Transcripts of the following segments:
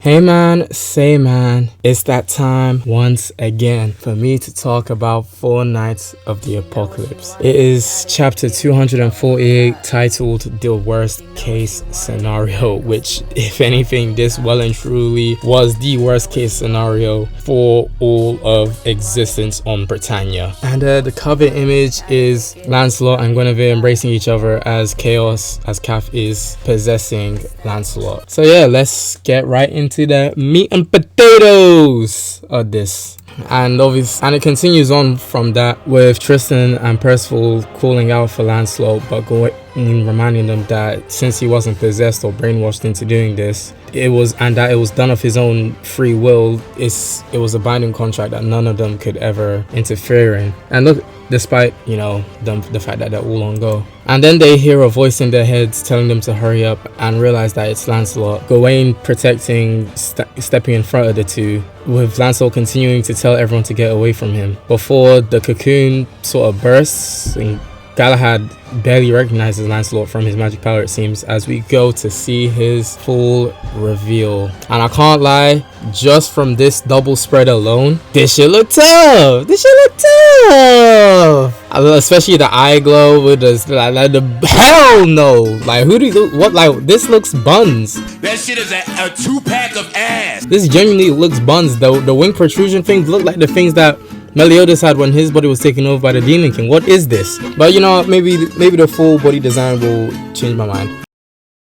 Hey man, say man, it's that time once again for me to talk about Four Nights of the Apocalypse. It is chapter 248 titled The Worst Case Scenario, which if anything, this well and truly was the worst case scenario for all of existence on Britannia. And the cover image is Lancelot and Guinevere embracing each other as Chaos, as Cath is possessing Lancelot. So yeah, let's get right into the meat and potatoes of this. And it continues on from that with Tristan and Percival calling out for Lancelot, but reminding them that since he wasn't possessed or brainwashed into doing this, it was done of his own free will. It was a binding contract that none of them could ever interfere in. And look, despite the fact that they're all on go. And then they hear a voice in their heads telling them to hurry up and realize that it's Lancelot. Gawain stepping in front of the two, with Lancelot continuing to tell everyone to get away from him. Before the cocoon sort of bursts, and Galahad barely recognizes Lancelot from his magic power, it seems, as we go to see his full reveal. And I can't lie, just from this double spread alone, this shit look tough. Especially the eye glow with the hell no. Like this looks buns. That shit is a 2-pack of ass. This genuinely looks buns though. The wing protrusion things look like the things that Meliodas had when his body was taken over by the Demon King. What is this? But maybe the full body design will change my mind.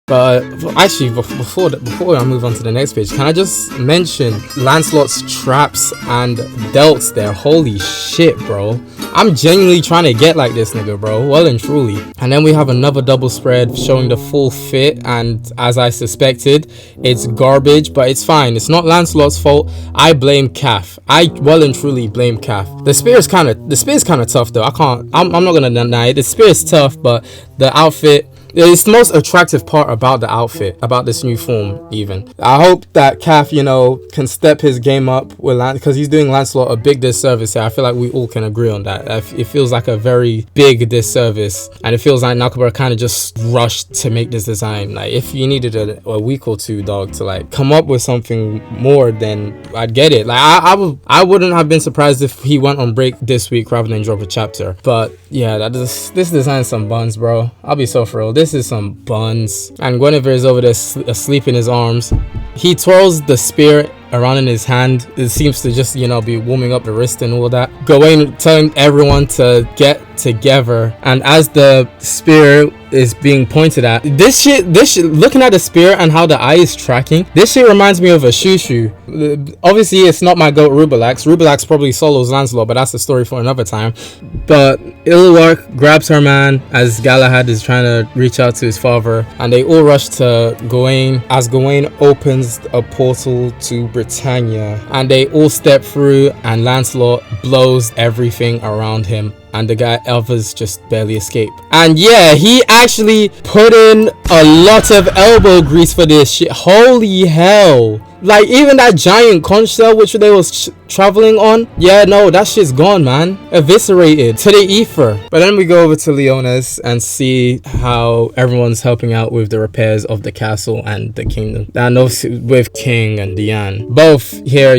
But actually, before I move on to the next page, can I just mention Lancelot's traps and delts there? Holy shit, bro. I'm genuinely trying to get like this nigga, bro. Well and truly. And then we have another double spread showing the full fit, and as I suspected, it's garbage, but it's fine. It's not Lancelot's fault. I blame Cath. I well and truly blame Cath. The spear is kind of tough though. I'm not gonna deny it. The spear is tough, but the outfit, it's the most attractive part about the outfit, about this new form even. I hope that Cath, can step his game up with because he's doing Lancelot a big disservice here. I feel like we all can agree on that. It feels like a very big disservice, and it feels like Nakamura kind of just rushed to make this design. Like, if you needed a week or two, dog, to come up with something more, then I'd get it. Like, I wouldn't have been surprised if he went on break this week rather than drop a chapter. But yeah, this design's some buns, bro. I'll be so for real. This is some buns. And Guinevere is over there asleep in his arms. He twirls the spear around in his hand. It seems to just be warming up the wrist and all that. Gawain telling everyone to get together, and as the spear is being pointed at, this shit looking at the spear and how the eye is tracking, this shit reminds me of a shushu. Obviously it's not my goat Rubelax probably solos Lancelot, but that's a story for another time. But Ilwark grabs her man as Galahad is trying to reach out to his father, and they all rush to Gawain as Gawain opens a portal to Britannia, and they all step through, and Lancelot blows everything around him, and the guy others just barely escape. And yeah, he actually put in a lot of elbow grease for this shit. Holy hell. Like, even that giant conch shell which they was traveling on, yeah, no, that shit's gone, man. Eviscerated to the ether. But then we go over to Leona's and see how everyone's helping out with the repairs of the castle and the kingdom. And with King and Diane, both here,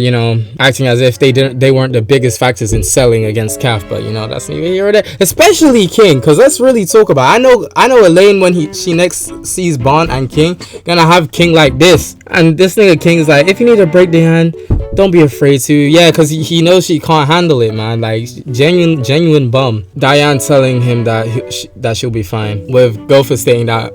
acting as if they weren't the biggest factors in selling against Cath. But that's neither here or there. Especially King, because let's really talk about it. I know Elaine, when she next sees Bond and King, gonna have King like this, and this nigga King is like, if you need to break the hand, don't be afraid to. Yeah, because he knows she can't handle it, man. Like, genuine bum. Diane telling him that she'll be fine, with Gopher stating that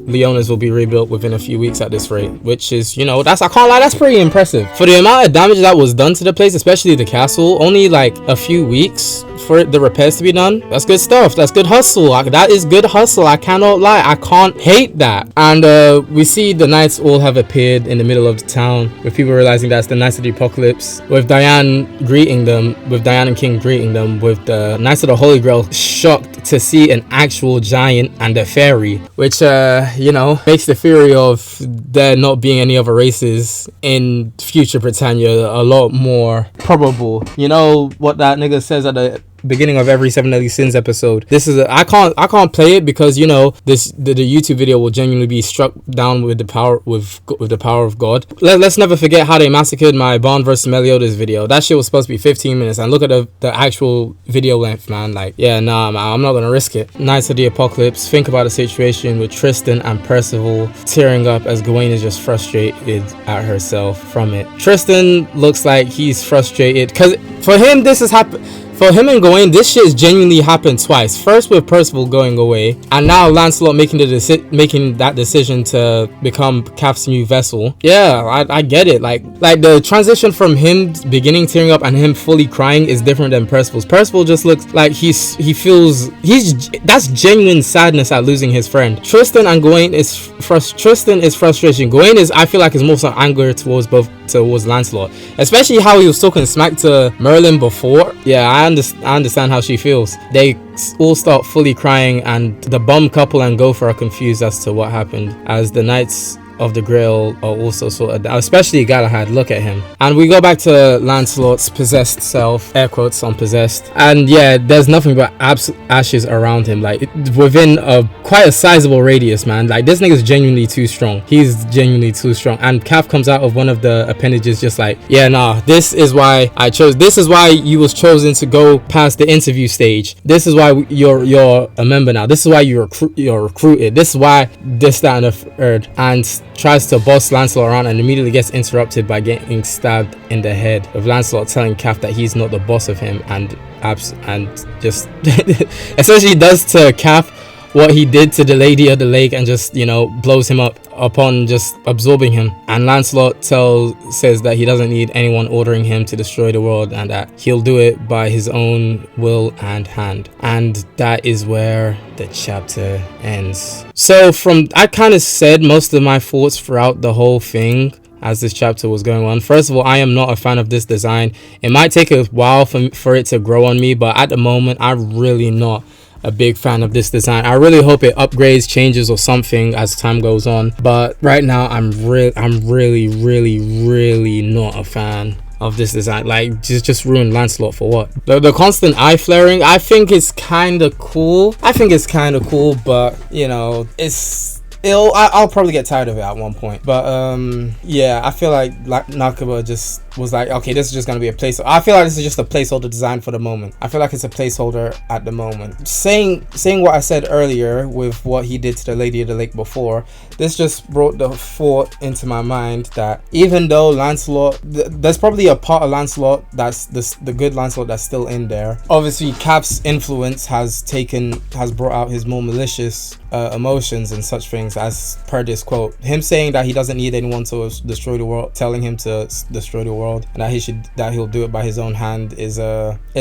Leona's will be rebuilt within a few weeks at this rate, which is, I can't lie, that's pretty impressive for the amount of damage that was done to the place, especially the castle. Only like a few weeks for the repairs to be done. That's good stuff. That's good hustle. That is good hustle. I cannot lie. I can't hate that. And we see the knights all have appeared in the middle of the town, with people realizing that's the Knights of the Apocalypse, with Diane and King greeting them, with the Knights of the Holy Grail shocked to see an actual giant and a fairy, which makes the theory of there not being any other races in future Britannia a lot more probable. You know what that nigga says at the beginning of every Seven Deadly Sins episode. This is I can't play it because the YouTube video will genuinely be struck down with the power of God. Let's never forget how they massacred my Bond versus Meliodas video. That shit was supposed to be 15 minutes, and look at the actual video length, man. Like, yeah, nah, man, I'm not gonna risk it. Knights of the Apocalypse. Think about the situation with Tristan and Percival tearing up as Gawain is just frustrated at herself from it. Tristan looks like he's frustrated because for him this has happened. For him and Gawain, this shit genuinely happened twice. First with Percival going away, and now Lancelot making that decision to become Cath's new vessel. Yeah, I get it. Like the transition from him beginning tearing up and him fully crying is different than Percival's. Percival just looks like that's genuine sadness at losing his friend. Tristan and Gawain Tristan is frustration. Gawain I feel like is more so anger towards Lancelot, especially how he was talking smack to Merlin before. Yeah, I understand how she feels. They all start fully crying, and the bum couple and Gopher are confused as to what happened, as the Knights of the Grail are also sorted out, especially Galahad. Look at him. And we go back to Lancelot's possessed self, air quotes on possessed, and yeah, there's nothing but ashes around him, like within quite a sizable radius, man. Like, this nigga's genuinely too strong. He's genuinely too strong. And Cath comes out of one of the appendages just like, yeah, nah, this is why you was chosen to go past the interview stage. This is why you're a member now. This is why you're recruited. This is why this, that, and the third. And tries to boss Lancelot around and immediately gets interrupted by getting stabbed in the head, with Lancelot telling Cath that he's not the boss of him, and just essentially does to Cath what he did to the Lady of the Lake, and just blows him up upon just absorbing him. And Lancelot says that he doesn't need anyone ordering him to destroy the world, and that he'll do it by his own will and hand. And that is where the chapter ends. So I kind of said most of my thoughts throughout the whole thing as this chapter was going on. First of all, I am not a fan of this design. It might take a while for it to grow on me, but at the moment I'm really not a big fan of this design. I really hope it upgrades, changes, or something as time goes on, but right now I'm really not a fan of this design. Like, just ruined Lancelot for what? The constant eye flaring, I think it's kind of cool, but I'll probably get tired of it at one point. But yeah, I feel like Nakaba just was like, okay, this is just gonna be a placeholder. I feel like this is just a placeholder design for the moment. I feel like it's a placeholder at the moment. Saying what I said earlier with what he did to the Lady of the Lake before, this just brought the thought into my mind that even though Lancelot, there's probably a part of Lancelot that's the good Lancelot that's still in there. Obviously, Cath's influence has brought out his more malicious emotions and such things, as per this quote. Him saying that he doesn't need anyone to destroy the world, telling him to destroy the world, and that he'll do it by his own hand is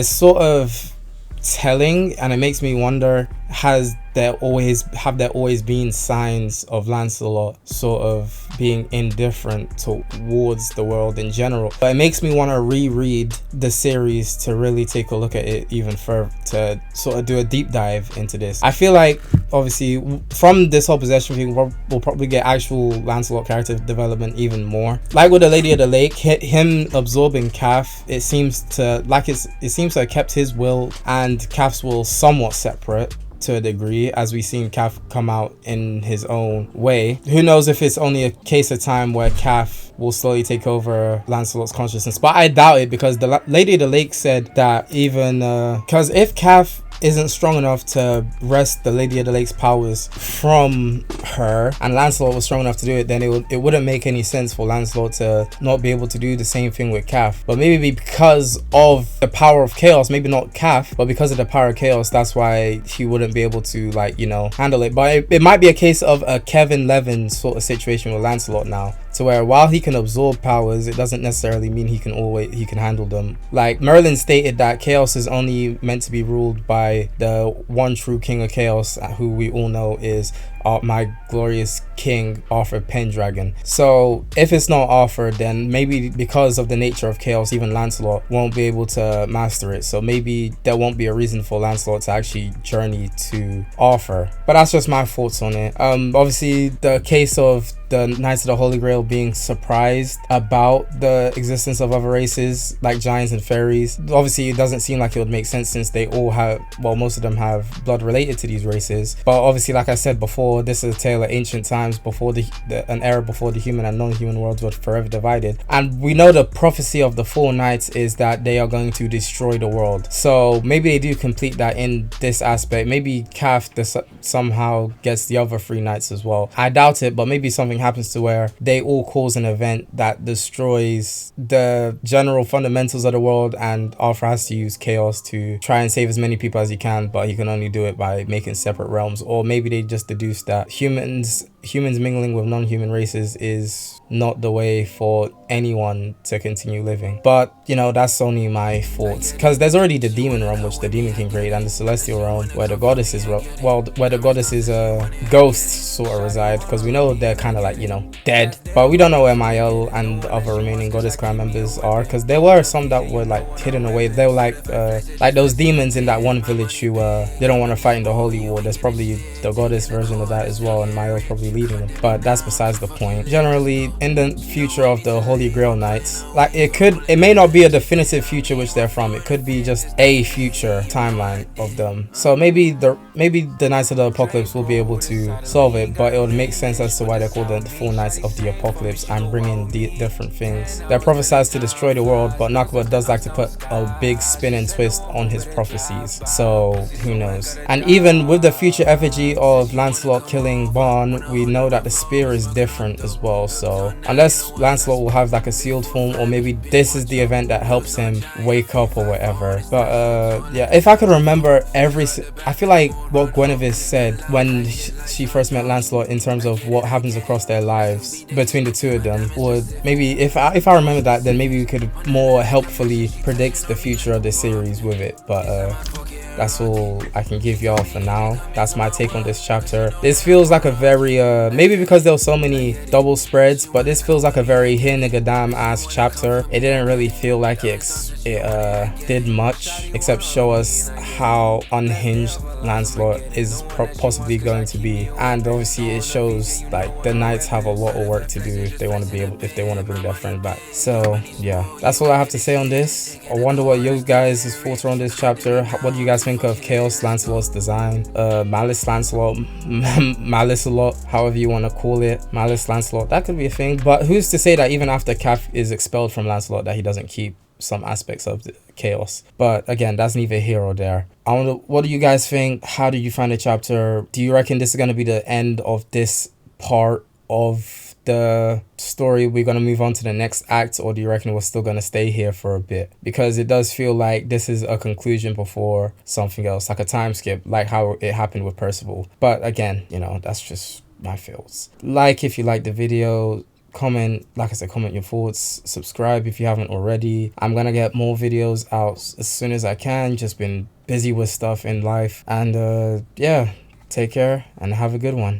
sort of telling, and it makes me wonder, have there always been signs of Lancelot sort of being indifferent towards the world in general? But it makes me want to reread the series to really take a look at it even further, to sort of do a deep dive into this. I feel like obviously from this whole possession thing, we'll probably get actual Lancelot character development even more. Like with the Lady of the Lake, him absorbing Cath, it seems to have kept his will and Cath's will somewhat separate to a degree, as we've seen Cath come out in his own way. Who knows if it's only a case of time where Cath will slowly take over Lancelot's consciousness, but I doubt it, because the Lady of the Lake said that even because if Cath isn't strong enough to wrest the Lady of the Lake's powers from her, and Lancelot was strong enough to do it, then it wouldn't make any sense for Lancelot to not be able to do the same thing with Cath. But maybe because of the power of chaos, maybe not Cath, but because of the power of chaos, that's why he wouldn't be able to handle it. But it might be a case of a Kevin Levin sort of situation with Lancelot now, to where while he can absorb powers, it doesn't necessarily mean he can handle them. Like Merlin stated that chaos is only meant to be ruled by the one true king of chaos, who we all know is my glorious king Arthur Pendragon. So if it's not Arthur, then maybe because of the nature of chaos, even Lancelot won't be able to master it. So maybe there won't be a reason for Lancelot to actually journey to Arthur. But that's just my thoughts on it. Obviously the case of the Knights of the Holy Grail being surprised about the existence of other races like giants and fairies. Obviously, it doesn't seem like it would make sense since they all have, well, most of them have blood related to these races. But obviously, like I said before, this is a tale of ancient times, before an era before the human and non-human worlds were forever divided. And we know the prophecy of the four knights is that they are going to destroy the world. So maybe they do complete that in this aspect. Maybe Cath somehow gets the other three knights as well. I doubt it, but maybe something happens to where they all cause an event that destroys the general fundamentals of the world, and Arthur has to use chaos to try and save as many people as he can, but he can only do it by making separate realms. Or maybe they just deduce that humans mingling with non-human races is not the way for anyone to continue living. But you know, that's only my thoughts, because there's already the demon realm, which the demon king created, and the celestial realm where the goddesses ghosts sort of reside, because we know they're kind of like, you know, dead, but we don't know where Mael and other remaining goddess clan members are, because there were some that were like hidden away. They were like those demons in that one village who they don't want to fight in the holy war. There's probably the goddess version of that as well, and Mael's probably leading them, but that's besides the point. Generally, in the future of the Holy Grail Knights, like it may not be a definitive future which they're from. It could be just a future timeline of them. So maybe the Knights of the Apocalypse will be able to solve it, but it would make sense as to why they're called the four Knights of the Apocalypse and bring in different things. They're prophesied to destroy the world, but Nakba does like to put a big spin and twist on his prophecies, so who knows. And even with the future effigy of Lancelot killing Barn, we know that the spear is different as well. So unless Lancelot will have like a sealed form, or maybe this is the event that helps him wake up or whatever. But yeah, if I could remember I feel like what Guinevere said when she first met Lancelot in terms of what happens across their lives between the two of them would, maybe if I remember that, then maybe we could more helpfully predict the future of the series with it. But that's all I can give y'all for now. That's my take on this chapter. This feels like a very maybe because there were so many double spreads, but this feels like a very here nigga damn ass chapter. It didn't really feel like it did much except show us how unhinged Lancelot is possibly going to be, and obviously it shows like the knights have a lot of work to do if they want to bring their friend back. So yeah, that's all I have to say on this. I wonder what you guys' thoughts are on this chapter. What do you guys think of Chaos Lancelot's design? Malice Lancelot, Malice-a-lot, however you want to call it. Malice Lancelot, that could be a thing, but who's to say that even after Cath is expelled from Lancelot that he doesn't keep some aspects of the chaos? But again, that's neither here or there. I wonder, what do you guys think? How do you find the chapter? Do you reckon this is going to be the end of this part of the story? We're going to move on to the next act, or do you reckon we're still going to stay here for a bit? Because it does feel like this is a conclusion before something else, like a time skip, like how it happened with Percival. But again, you know, that's just my feels. Like if you like the video, comment, like I said, comment your thoughts, subscribe if you haven't already. I'm gonna get more videos out as soon as I can. Just been busy with stuff in life, and yeah, take care and have a good one.